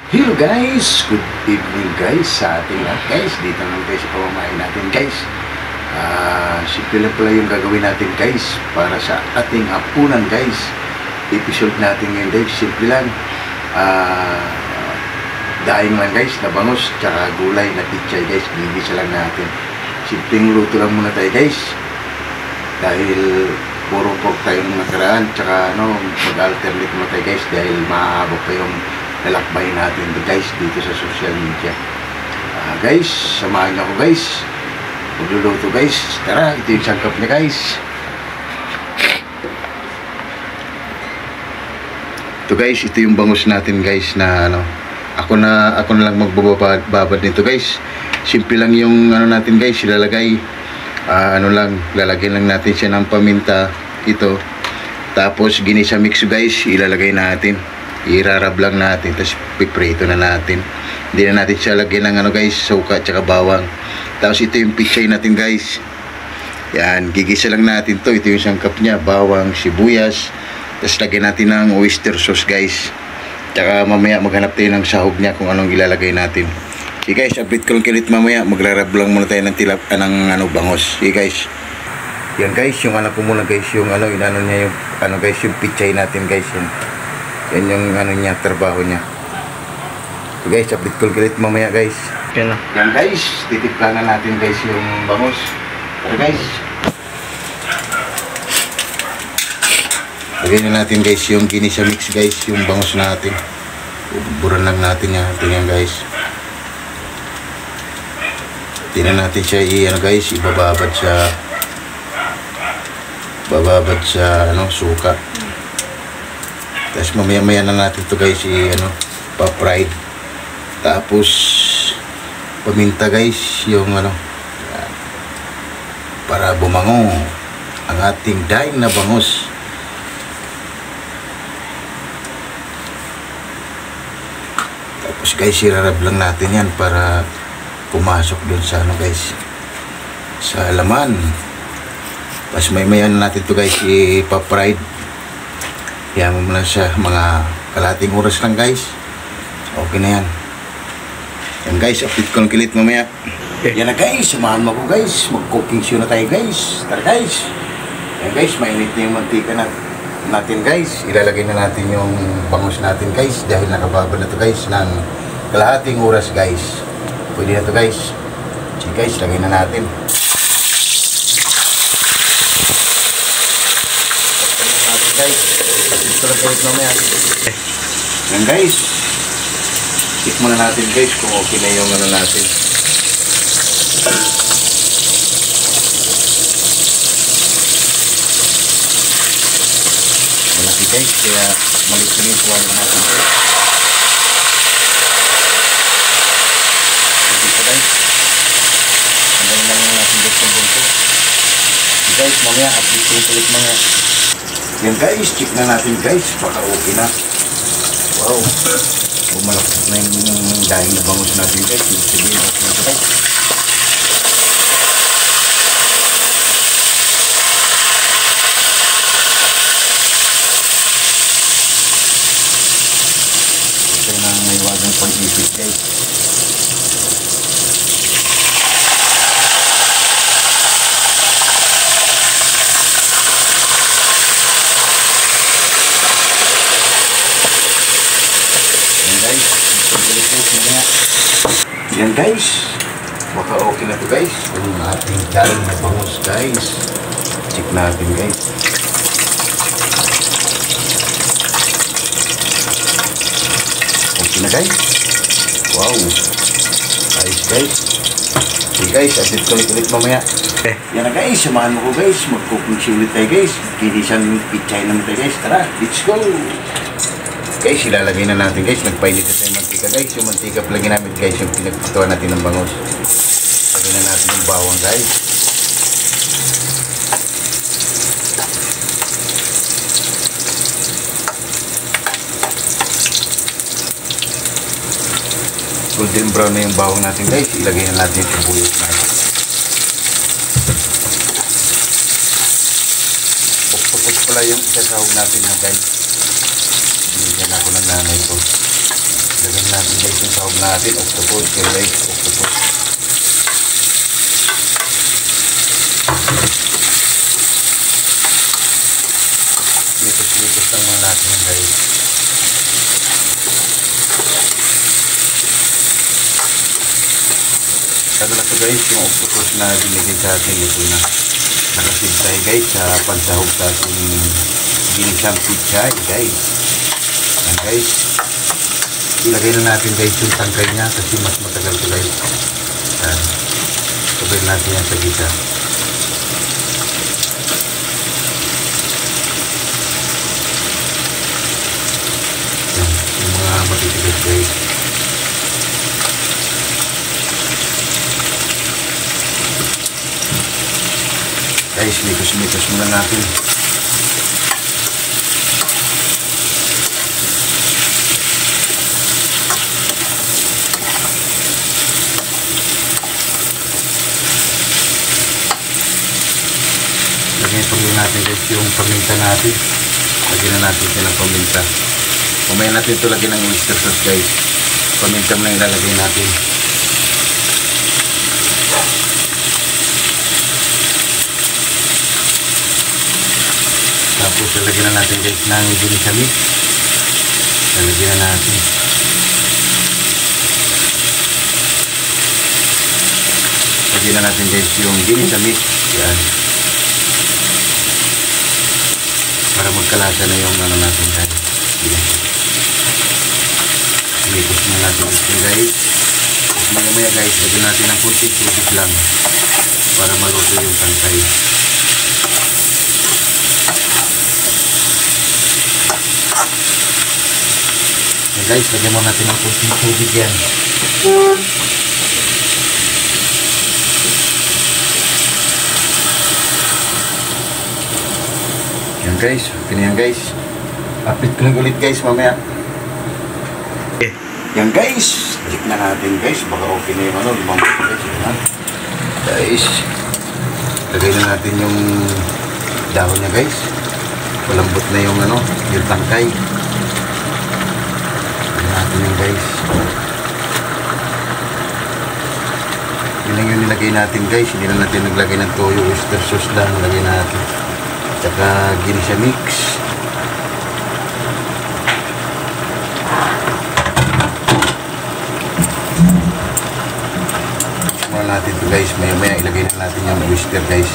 Hello guys! Good evening guys sa ating lahat guys. Dito naman guys sa pamamahay natin guys. Simple lang pala yung gagawin natin guys para sa ating hapunan guys. Episode natin ngayon guys, simple lang. Daing lang guys na bangus tsaka gulay na pichay guys. Gigisa lang natin. Simpleng luto lang muna tayo guys. Dahil puro pork tayo nung nakaraan tsaka mag-alternate muna tayo guys dahil mahaba pa yung lalakbay natin guys dito sa social media. Guys, samahan niyo ako guys. Magluluto guys. Tara, ito yung sangkap niya guys. Ito guys, ito yung bangus natin guys na ako na lang magbababad nito guys. Simple lang yung natin guys, ilalagay lalagyan lang natin siya ng paminta ito. Tapos ginisa mix guys, ilalagay natin. Irarab lang natin, tapos piprito na natin. Hindi na natin siya lagyan ng guys, suka at bawang. Tapos ito yung pichay natin guys. Yan, gigisa lang natin to. Ito yung sangkap niya, bawang, sibuyas. Tapos lagyan natin ng oyster sauce guys. Tsaka mamaya maghanap tayo ng sahog niya kung anong ilalagay natin. Okay guys, update ko lang kalit mamaya. Magrarab lang muna tayo ng ng bangos. Okay guys. Yan guys, yung ko muna guys, yung inano niya yung guys, yung pichay natin guys. Yan yung niya, trabaho niya. So guys, update ko ulit mamaya guys. Yan na. Yan guys, titimpla na natin guys yung bangus. So guys, lagyan na natin guys yung ginisa mix guys, yung bangus natin. Buburan lang natin yan. Tingnan guys. Tingnan natin siya guys, ibababad sa suka. Tapos mamaya na natin to guys pa-fried. Tapos paminta guys yung para bumango ang ating daing na bangus. Tapos guys, irarab lang natin yan para pumasok dun sa guys, sa laman. Tapos mamaya na natin to guys ipa-fried. Yan mo muna siya mga kalating oras lang guys. Okay na yan. Yan guys, update ko ng kilit mamaya. Yan na guys, samahan mo ko guys. Mag-cooking show na tayo guys. Tara guys. Yan guys, mainit na yung mantika natin guys. Ilalagay na natin yung bangus natin guys. Dahil nakababad na to guys ng kalahating oras guys. Pwede na to guys. Sige guys, lagay na natin. Guys, ito lang guys mamaya. Yan guys, check muna natin guys kung okay na yung natin. Malaki guys, kaya malit na yung kuha natin. Dito guys, hanggang lang natin guys ng bunso. Guys, mamaya update ko ulit mga. Yan guys, check na natin guys, baka okay na. Wow, bumalakot na yung dahil na bangus natin guys. Sige, okay na ito guys. Ito na may wagang pag-ipit guys. Yan guys, baka okay na to guys. Yung ating daing na bangus guys. Check natin guys. Okay na guys. Wow, ayos guys. Okay guys, update ko ulit mamaya. Yan na guys, samahan mo ko guys. Mag-cooking show ulit tayo guys. Kinisan pichay naman tayo guys. Tara, let's go. Guys, ilalagay na natin guys. Nagpainit na tayo mantika guys. Yung mantika pala ginamit guys, yung pinagpituan natin ng bangus. Lagyan na natin yung bawang guys. Golden brown na yung bawang natin guys. Ilagay na natin yung sibuyas natin. Pupus pala yung isasahog natin na guys. Binigyan ako ng nanay ko. Lagyan natin guys yung sahog natin. Octopus. Okay guys, octopus. Litos-litos lang mga natin guys. Tago na ito guys, yung octopus na binigay sa atin. Ito na. Nakasig tayo guys sa pagsahog sa ating ginisang pichay guys. Ayan guys. Ilagay na natin guys yung tangkay niya kasi mas matagal ito guys. Ayan. Sabay natin yan sa gisa. Ayan. Yung mga matitigas guys. Guys, mikos-mikos muna natin. Lagyan pa natin guys yung paminta natin. Lagyan na natin siya ng paminta. Umaya natin ito lagyan ng oyster sauce guys. Paminta mo na ilalagay natin. Tapos lalagyan na natin guys ng ginisa mix. Lalagyan na natin. Lagyan na natin guys yung ginisa mix. Yan. Para magkalasa na yung ano natin guys. Yan. Mikos na natin ito guys. Tapos maya guys, lagyan natin ng kunting tubig lang. Para maluto yung tangkay. Guys, lagyan mo natin ng kunting tubig yan. Yan guys, okay na yan guys. Update ko lang ulit guys mamaya. Yan guys, check na natin guys. Baka okay na yung ano, limang guys. Guys, lagay na natin yung dahon niya guys. Malambot na yung ano, yung tangkay. Natin yung guys. Yun lang yung nilagay natin guys. Hindi na natin naglagay ng toyo, oyster sauce lang nilagay natin. Tsaka ginisa mix. Mula natin ito guys. Maya maya ilagay na natin yung oyster guys.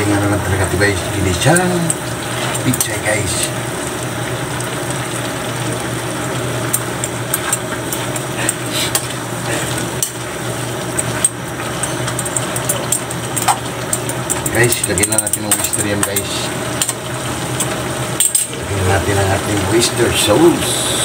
Ano lang talaga ito guys, ginisang pichay guys. Guys, lagyan na natin ng oyster yan guys. Lagyan natin ang ating oyster sauce.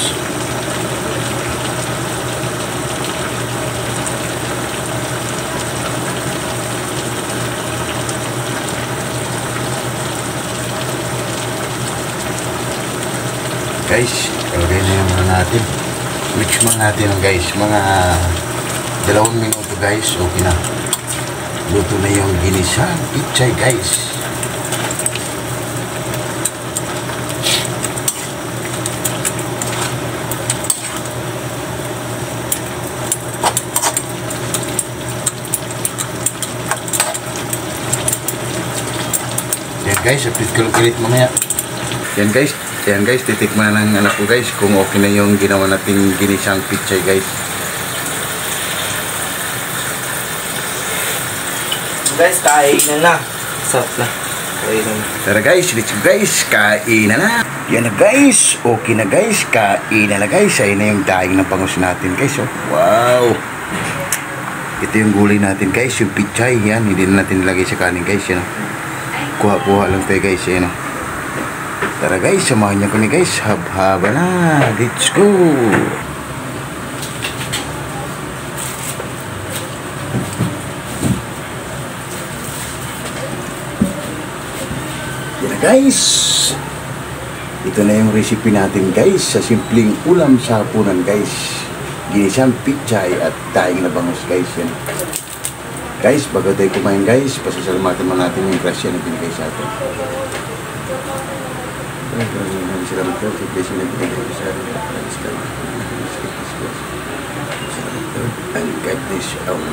Guys, ilagay na yung mga natin. Mix mga natin guys. Mga 2 minuto guys. Okay na. Luto na yung ginisang pichay guys. Yan guys, update ko lang ulit mamaya. Yan guys. Ayan guys, titikman ng anak ko guys kung okay na yung ginawa nating ginisang pichay guys. Guys, kain na. Sarap na. Kain na. Tara guys, let's go guys, kain na. Yan na guys, okay na guys, kain na guys. Ayun na yung daing ng bangus natin guys. Oh. Wow! Ito yung gulay natin guys, yung pichay. Yan, hindi na natin nilagay sa kanin guys. Yan. Kuha-kuha lang tayo guys. Yan. Tara guys, samahan niyo kami guys. Hab-haba na. Let's go. Yan na guys. Ito na yung recipe natin guys sa simpleng ulam sa hapunan guys. Ginisang pichay at daing na bangus guys yan. Guys, bago tayo kumain guys, pasasalamatan mo natin yung grasya na binigay sa atin. Salamat po sa blessing na binigay sa atin. And God bless you all.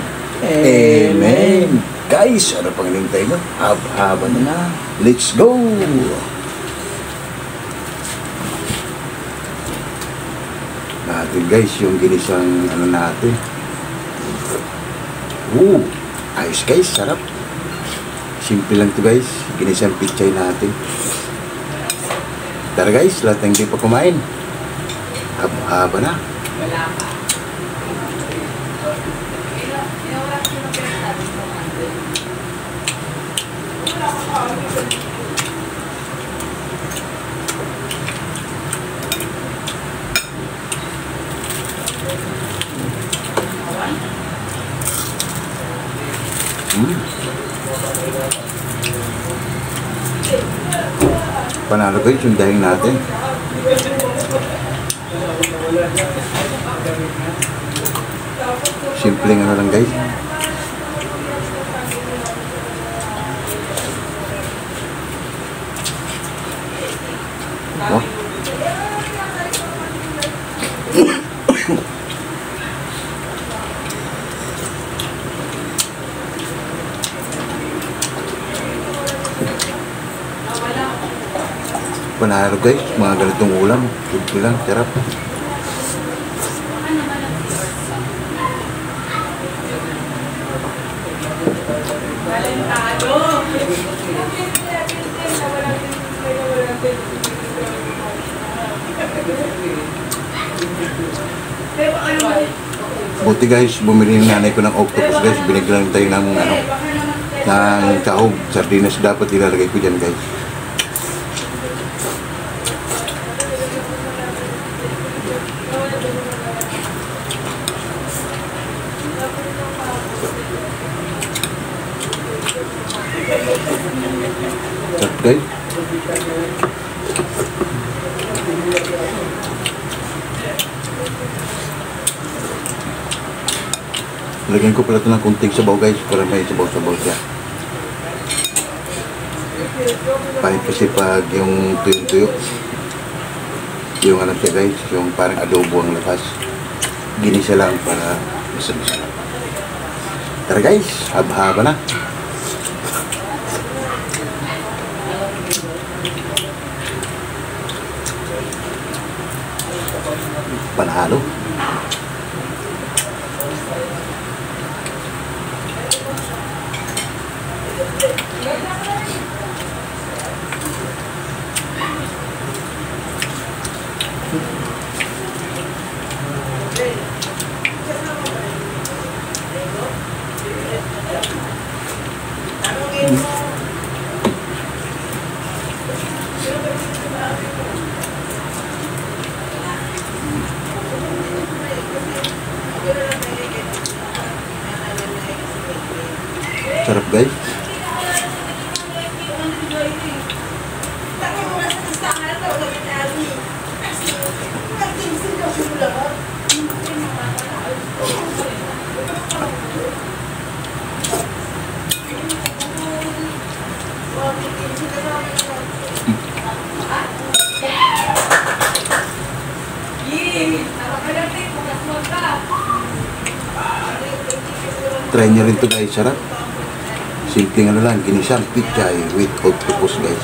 Amen. Guys, ano pang hinintay mo? Haba na. Let's go! Natin guys, yung ginisang ano natin. Ayos guys, sarap. Simple lang to guys. Ginisang pichay natin. Tara guys, lahat ng hindi pa kumain. Haba na. Panalo guys yung dahing natin. Simpleng ano lang guys. Oh. Panalo guys, mga ganitong ulam. Simple lang, sarap. Buti guys, bumili yung nanay ko ng octopus guys. Binigyan tayo ng ano, ng kahog. Sardinas dapat ilalagay ko dyan guys. Sarap guys. Lagyan ko pala ito ng kunting sabaw guys para may sabaw-sabaw siya. Pahit kasi pag yung tuyo-tuyo, yung ano siya guys, yung parang adobo ang lakas. Ginisa lang para masa-masa. Tara guys, haba-haba na. Panalo. Sarap guys. Try nyo rin to guys, sarap. Simpleng ano lang, ginisang pichay with octopus guys.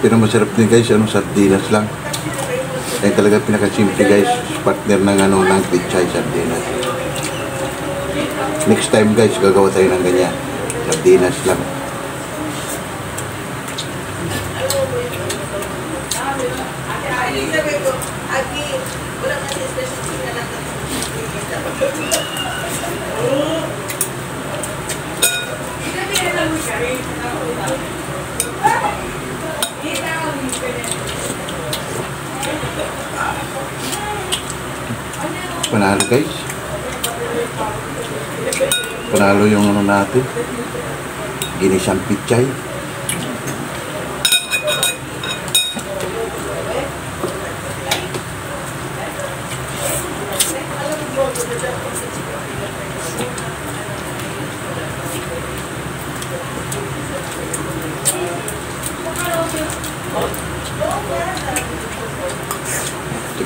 Pero masarap din guys, ano, sardinas lang. Yan talaga pinakasimple guys, partner ng ano, ng pichay, sardinas. Next time guys, gagawa tayo ng ganyan. Sardinas lang. Panalo guys. Panalo yung ano natin. Ginisang pichay.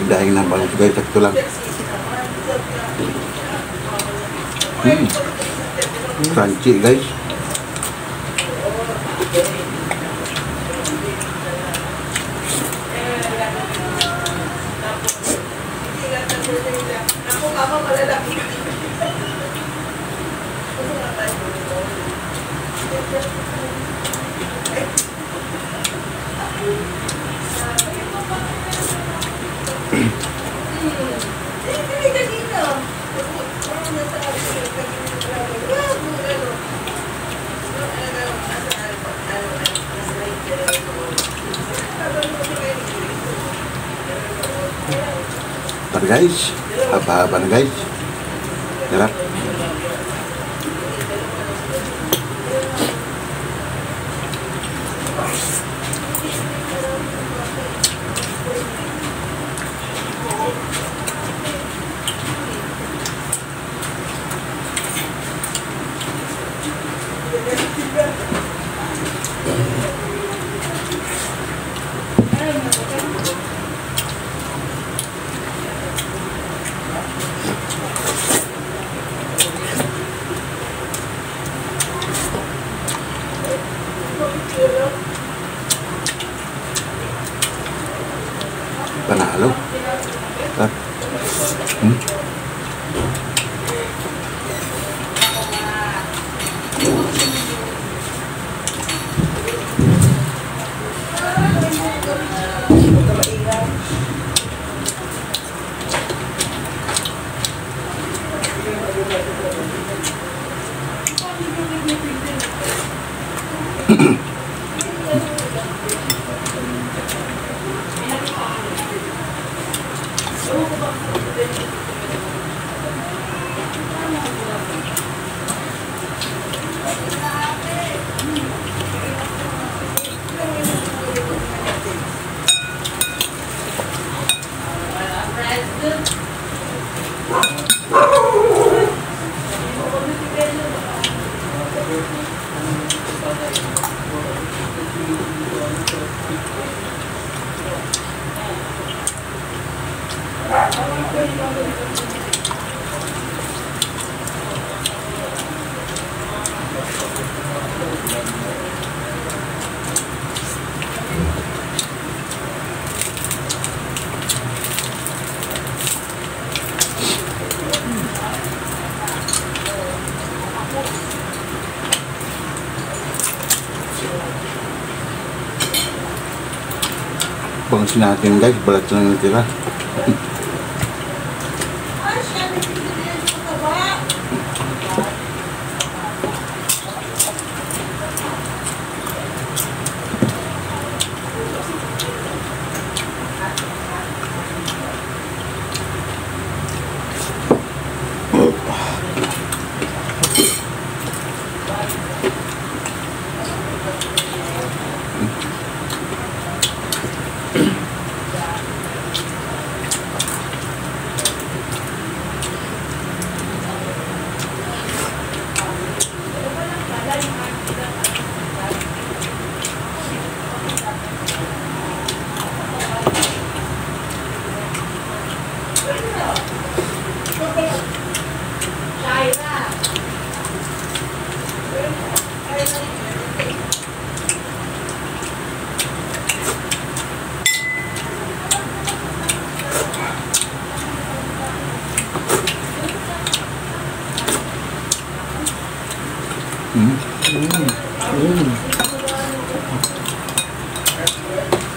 Dahil ng balong guys, sakto lang. Crunchy guys. Tar guys, haba-haba na guys. Sarap. Panalo. Sarap. Pangsin natin guys, balat lang natira.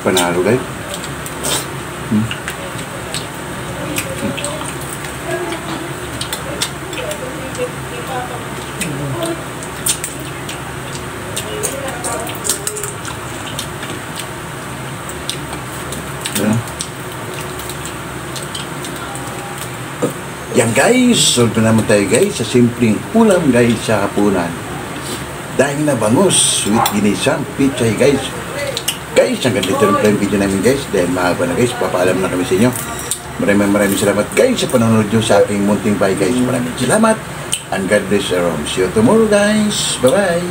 Panalo guys. Yan guys, solve na naman tayo guys sa simpleng ulam guys sa hapunan. Dahil na bangus with ginisang pichay guys. Guys, hanggang dito lang pala yung video namin guys. Dahil mahaba na guys, papaalam na kami sa inyo. Maraming salamat guys sa panonood nyo sa aking munting bahay guys. Maraming salamat. And God bless you. See you tomorrow guys. Bye bye.